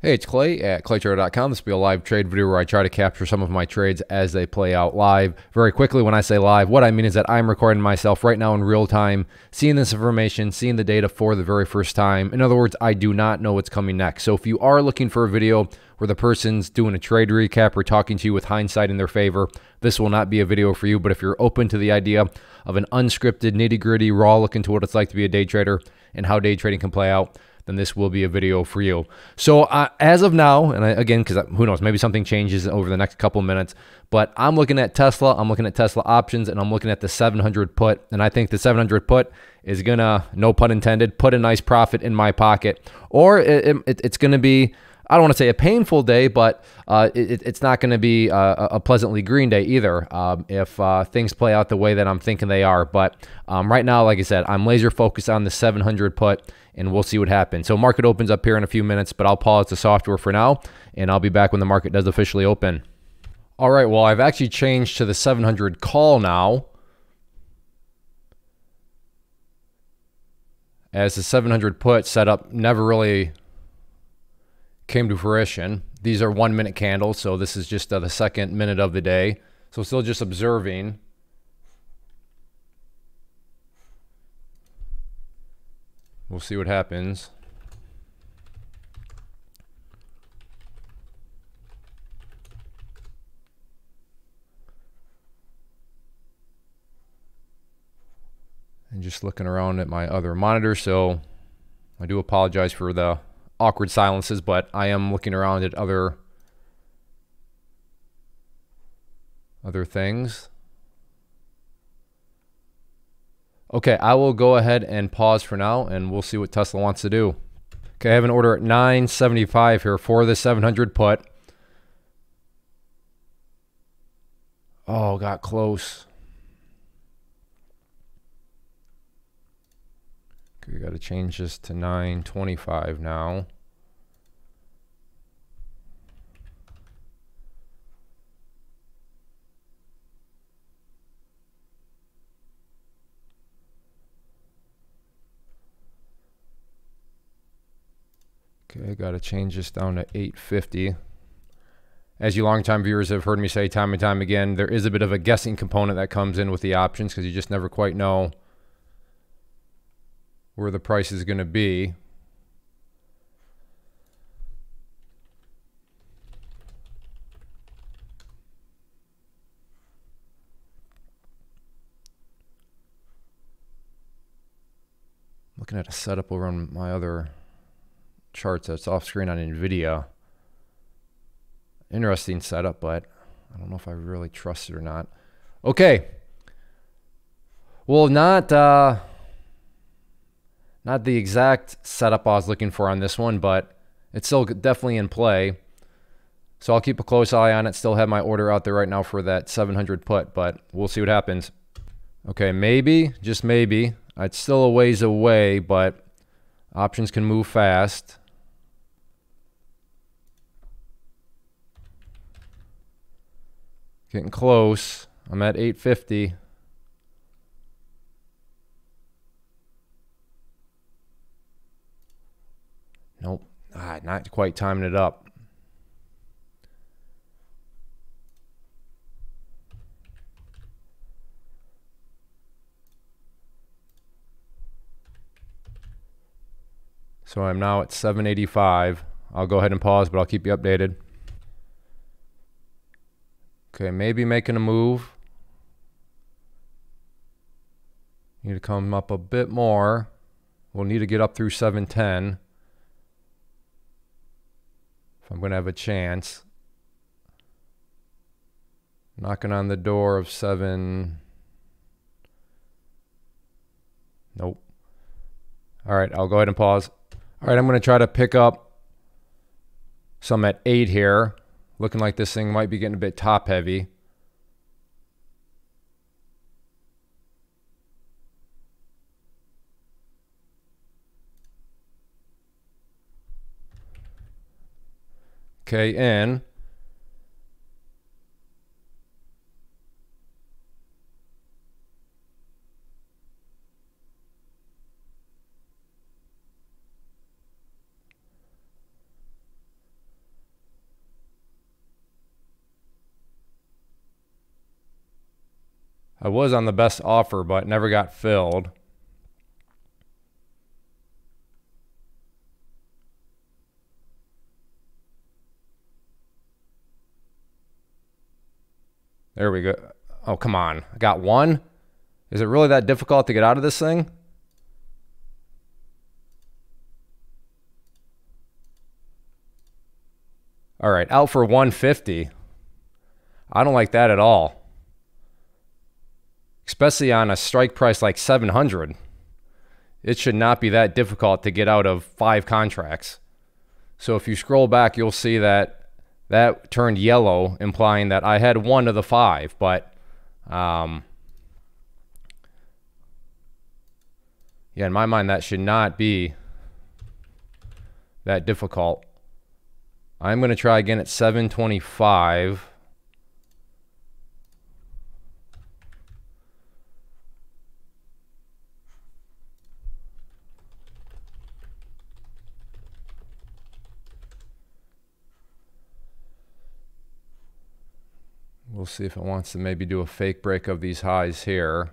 Hey, it's Clay at claytrader.com. This will be a live trade video where I try to capture some of my trades as they play out live. Very quickly, when I say live, what I mean is that I'm recording myself right now in real time, seeing this information, seeing the data for the very first time. In other words, I do not know what's coming next. So if you are looking for a video where the person's doing a trade recap or talking to you with hindsight in their favor, this will not be a video for you. But if you're open to the idea of an unscripted, nitty-gritty, raw look into what it's like to be a day trader and how day trading can play out, then this will be a video for you. So as of now, and again, because who knows, maybe something changes over the next couple minutes, but I'm looking at Tesla, I'm looking at Tesla options, and I'm looking at the 700 put, and I think the 700 put is going to, no pun intended, put a nice profit in my pocket, or it's going to be, I don't want to say a painful day, but it's not going to be a pleasantly green day either if things play out the way that I'm thinking they are. But right now, like I said, I'm laser focused on the 700 put, and we'll see what happens. So market opens up here in a few minutes, but I'll pause the software for now, and I'll be back when the market does officially open. All right, well, I've actually changed to the 700 call now, as the 700 put setup never really came to fruition. These are 1 minute candles, so this is just the second minute of the day. So still just observing. We'll see what happens. And just looking around at my other monitor, so I do apologize for the awkward silences, but I am looking around at other things. Okay, I will go ahead and pause for now, and we'll see what Tesla wants to do. Okay, I have an order at 975 here for the 700 put. Oh, got close. Okay, we got to change this to 925 now. Okay, I got to change this down to 850. As you longtime viewers have heard me say time and time again, there is a bit of a guessing component that comes in with the options because you just never quite know where the price is going to be. Looking at a setup over on my other charts that's off screen on NVIDIA. Interesting setup, but I don't know if I really trust it or not. Okay. Well, not the exact setup I was looking for on this one, but it's still definitely in play. So I'll keep a close eye on it. Still have my order out there right now for that 700 put, but we'll see what happens. Okay, maybe, just maybe. It's still a ways away, but options can move fast. Getting close. I'm at 850. Nope. Not quite timing it up. So I'm now at 785. I'll go ahead and pause, but I'll keep you updated. Okay, maybe making a move. Need to come up a bit more. We'll need to get up through 710 if I'm going to have a chance. Knocking on the door of 7. Nope. All right, I'll go ahead and pause. All right, I'm going to try to pick up some at 8 here. Looking like this thing might be getting a bit top heavy. Okay, in. I was on the best offer, but never got filled. There we go. Oh, come on. I got one? Is it really that difficult to get out of this thing? All right, out for 150. I don't like that at all. Especially on a strike price like 700. It should not be that difficult to get out of 5 contracts. So if you scroll back, you'll see that that turned yellow, implying that I had 1 of the 5. But yeah, in my mind, that should not be that difficult. I'm going to try again at 725. We'll see if it wants to maybe do a fake break of these highs here.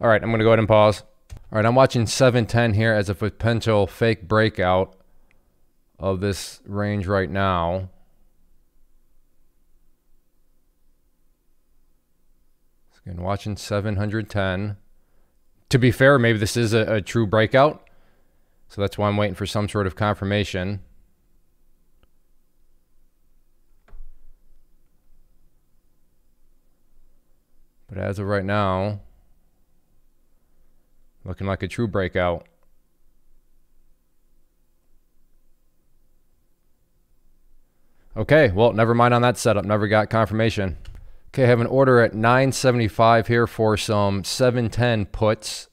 All right, I'm going to go ahead and pause. All right, I'm watching 710 here as a potential fake breakout of this range right now. So again, watching 710. To be fair, maybe this is a true breakout. So that's why I'm waiting for some sort of confirmation. But as of right now, looking like a true breakout. Okay, well, never mind on that setup. Never got confirmation. Okay, I have an order at 975 here for some 710 puts.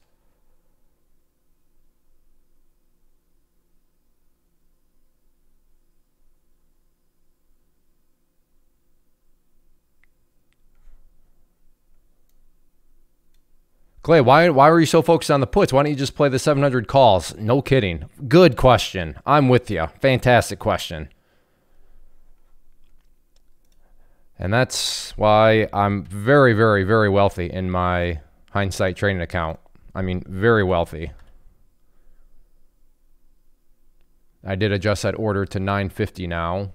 Clay, why were you so focused on the puts? Why don't you just play the 700 calls? No kidding. Good question. I'm with you. Fantastic question. And that's why I'm very, very, very wealthy in my hindsight trading account. I mean, very wealthy. I did adjust that order to 950 now.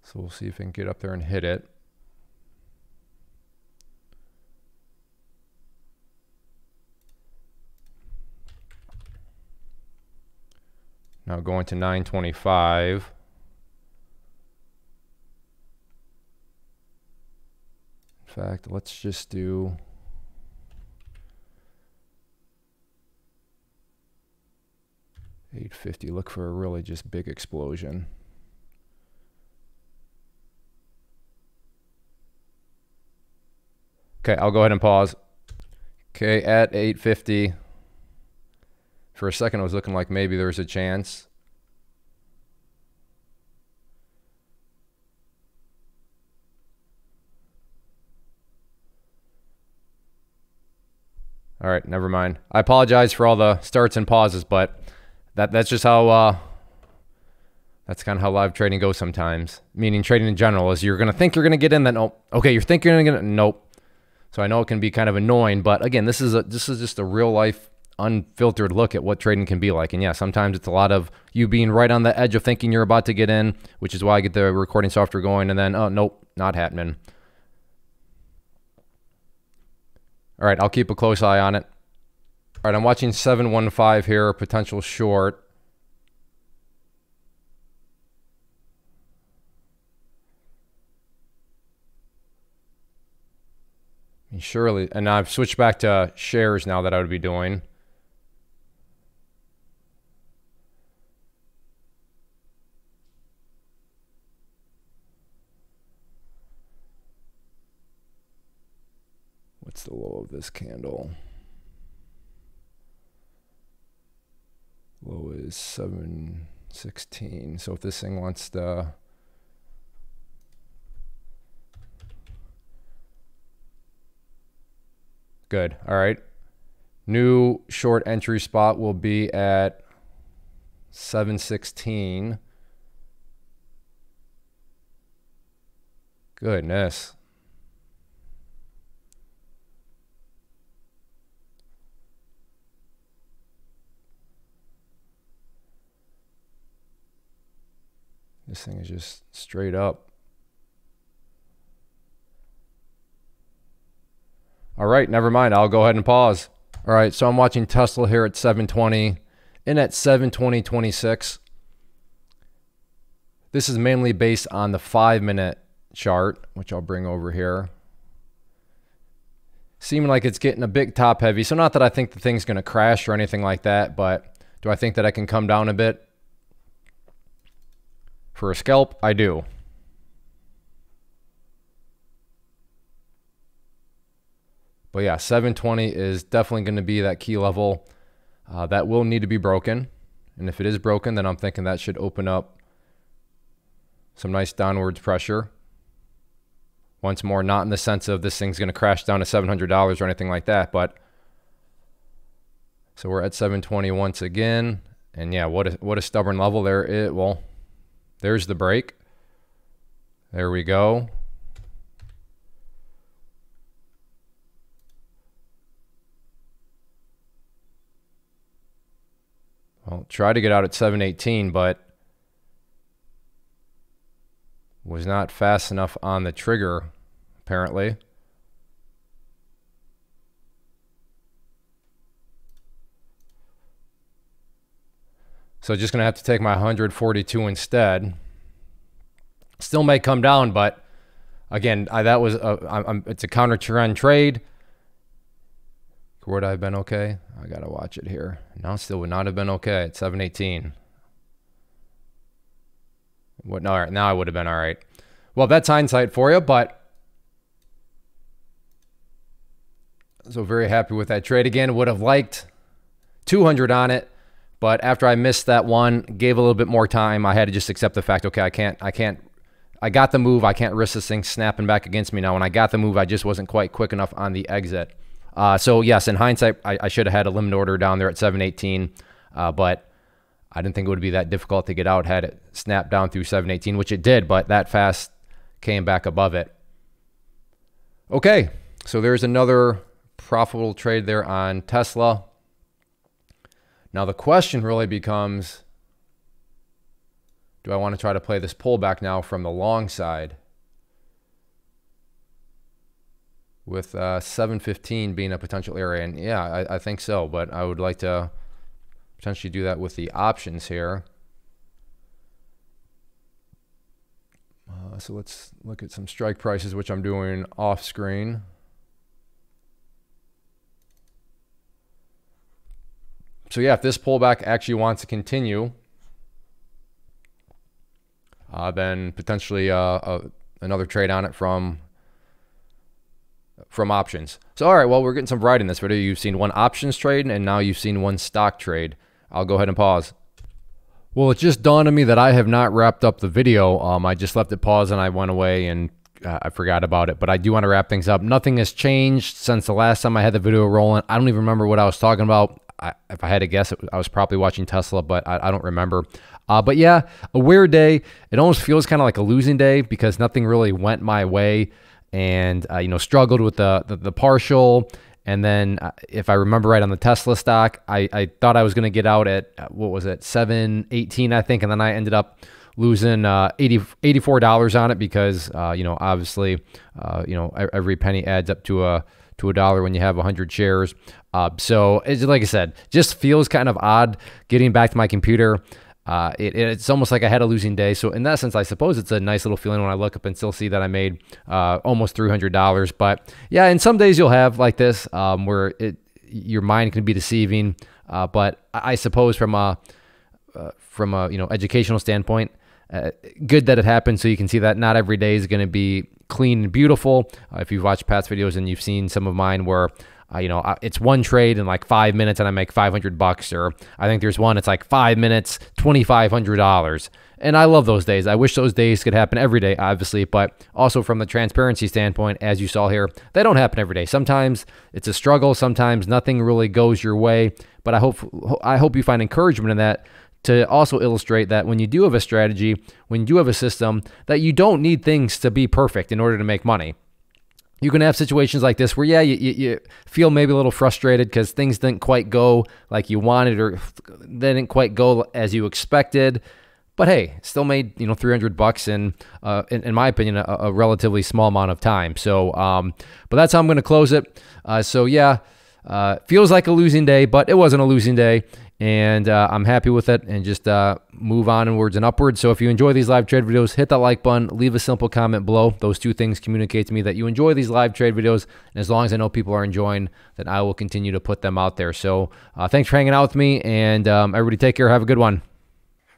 So we'll see if we can get up there and hit it. Now going to 925. In fact, let's just do $850. Look for a really just big explosion. Okay, I'll go ahead and pause. Okay, at 850. For a second, it was looking like maybe there was a chance. All right, never mind. I apologize for all the starts and pauses, but that's just how that's kind of how live trading goes sometimes. Meaning trading in general is you're gonna think you're gonna get in, then nope. Okay, you're thinking you're gonna nope. So I know it can be kind of annoying, but again, this is just a real life, unfiltered look at what trading can be like. And yeah, sometimes it's a lot of you being right on the edge of thinking you're about to get in, which is why I get the recording software going, and then oh nope, not happening. All right, I'll keep a close eye on it. All right, I'm watching 715 here, potential short. I mean, surely, and I've switched back to shares now that I would be doing. What's the low of this candle? Low is 7 16. So if this thing wants to... Good. All right. New short entry spot will be at 716. Goodness. This thing is just straight up. All right, never mind. I'll go ahead and pause. All right, so I'm watching Tesla here at 720 and at 720.26. This is mainly based on the 5-minute chart, which I'll bring over here. Seeming like it's getting a bit top heavy. So not that I think the thing's going to crash or anything like that, but do I think that I can come down a bit? For a scalp, I do. But yeah, 720 is definitely going to be that key level. That will need to be broken. And if it is broken, then I'm thinking that should open up some nice downwards pressure. Once more, not in the sense of this thing's going to crash down to $700 or anything like that. But so we're at 720 once again. And yeah, what a stubborn level there. Well, there's the break. There we go. Well, tried to get out at 718, but was not fast enough on the trigger, apparently. So just going to have to take my 142 instead. Still may come down, but again, it's a counter trend trade. Would I have been okay? I got to watch it here. No, still would not have been okay at 718. What? No, all right, now I would have been all right. Well, that's hindsight for you, but so very happy with that trade again. Would have liked 200 on it, but after I missed that one, gave a little bit more time, I had to just accept the fact, okay, I got the move. I can't risk this thing snapping back against me now. When I got the move, I just wasn't quite quick enough on the exit. So yes, in hindsight, I should have had a limit order down there at 718, but I didn't think it would be that difficult to get out had it snapped down through 718, which it did, but that fast came back above it. Okay, so there's another profitable trade there on Tesla. Now the question really becomes, do I want to try to play this pullback now from the long side? With 715 being a potential area. And yeah, I think so, but I would like to potentially do that with the options here. So let's look at some strike prices, which I'm doing off screen. So yeah, if this pullback actually wants to continue, then potentially another trade on it from options. So all right, well, we're getting some variety in this video. You've seen one options trade and now you've seen one stock trade. I'll go ahead and pause. Well, it just dawned on me that I have not wrapped up the video. I just left it paused and I went away and I forgot about it, but I do want to wrap things up. Nothing has changed since the last time I had the video rolling. I don't even remember what I was talking about. If I had to guess, I was probably watching Tesla, but I don't remember. But yeah, a weird day. It almost feels kind of like a losing day because nothing really went my way. And struggled with the partial, and then if I remember right on the Tesla stock, I thought I was going to get out at what was it, 718 I think, and then I ended up losing $84 on it because obviously every penny adds up to a dollar when you have 100 shares. So it's like I said, just feels kind of odd getting back to my computer. It's almost like I had a losing day. So in that sense, I suppose it's a nice little feeling when I look up and still see that I made almost $300. But yeah, and some days you'll have like this where your mind can be deceiving. But I suppose from a educational standpoint, good that it happened, so you can see that not every day is going to be clean and beautiful. If you've watched past videos and you've seen some of mine where it's one trade in like 5 minutes and I make $500, or I think there's one, it's like 5 minutes, $2,500. And I love those days. I wish those days could happen every day, obviously, but also from the transparency standpoint, as you saw here, they don't happen every day. Sometimes it's a struggle. Sometimes nothing really goes your way, but I hope you find encouragement in that, to also illustrate that when you do have a strategy, when you do have a system, that you don't need things to be perfect in order to make money. You can have situations like this where, yeah, you feel maybe a little frustrated because things didn't quite go like you wanted, or they didn't quite go as you expected. But hey, still made $300 in my opinion, a relatively small amount of time. So, but that's how I'm going to close it. So yeah, feels like a losing day, but it wasn't a losing day. And I'm happy with it, and just move onwards and upwards. So if you enjoy these live trade videos, hit that like button, leave a simple comment below. Those two things communicate to me that you enjoy these live trade videos. And as long as I know people are enjoying, then I will continue to put them out there. So thanks for hanging out with me, and everybody take care. Have a good one.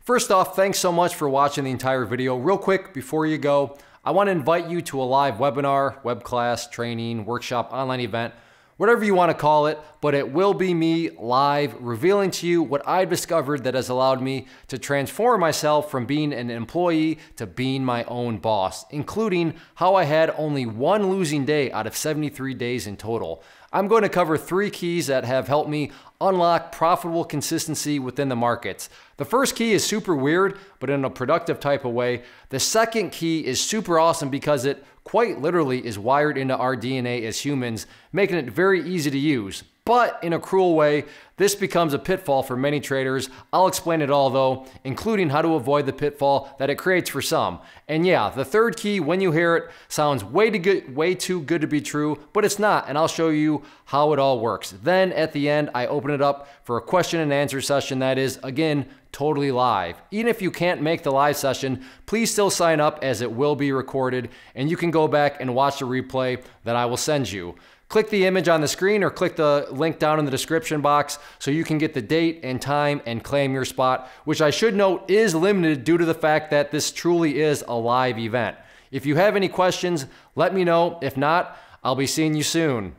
First off, thanks so much for watching the entire video. Real quick, before you go, I want to invite you to a live webinar, web class, training, workshop, online event, whatever you want to call it, but it will be me live revealing to you what I've discovered that has allowed me to transform myself from being an employee to being my own boss, including how I had only one losing day out of 73 days in total. I'm going to cover 3 keys that have helped me unlock profitable consistency within the markets. The first key is super weird, but in a productive type of way. The second key is super awesome because it quite literally is wired into our DNA as humans, making it very easy to use. But in a cruel way, this becomes a pitfall for many traders. I'll explain it all though, including how to avoid the pitfall that it creates for some. And yeah, the third key, when you hear it, sounds way too good to be true, but it's not, and I'll show you how it all works. Then at the end, I open it up for a question and answer session that is, again, totally live. Even if you can't make the live session, please still sign up, as it will be recorded, and you can go back and watch the replay that I will send you. Click the image on the screen or click the link down in the description box so you can get the date and time and claim your spot, which I should note is limited due to the fact that this truly is a live event. If you have any questions, let me know. If not, I'll be seeing you soon.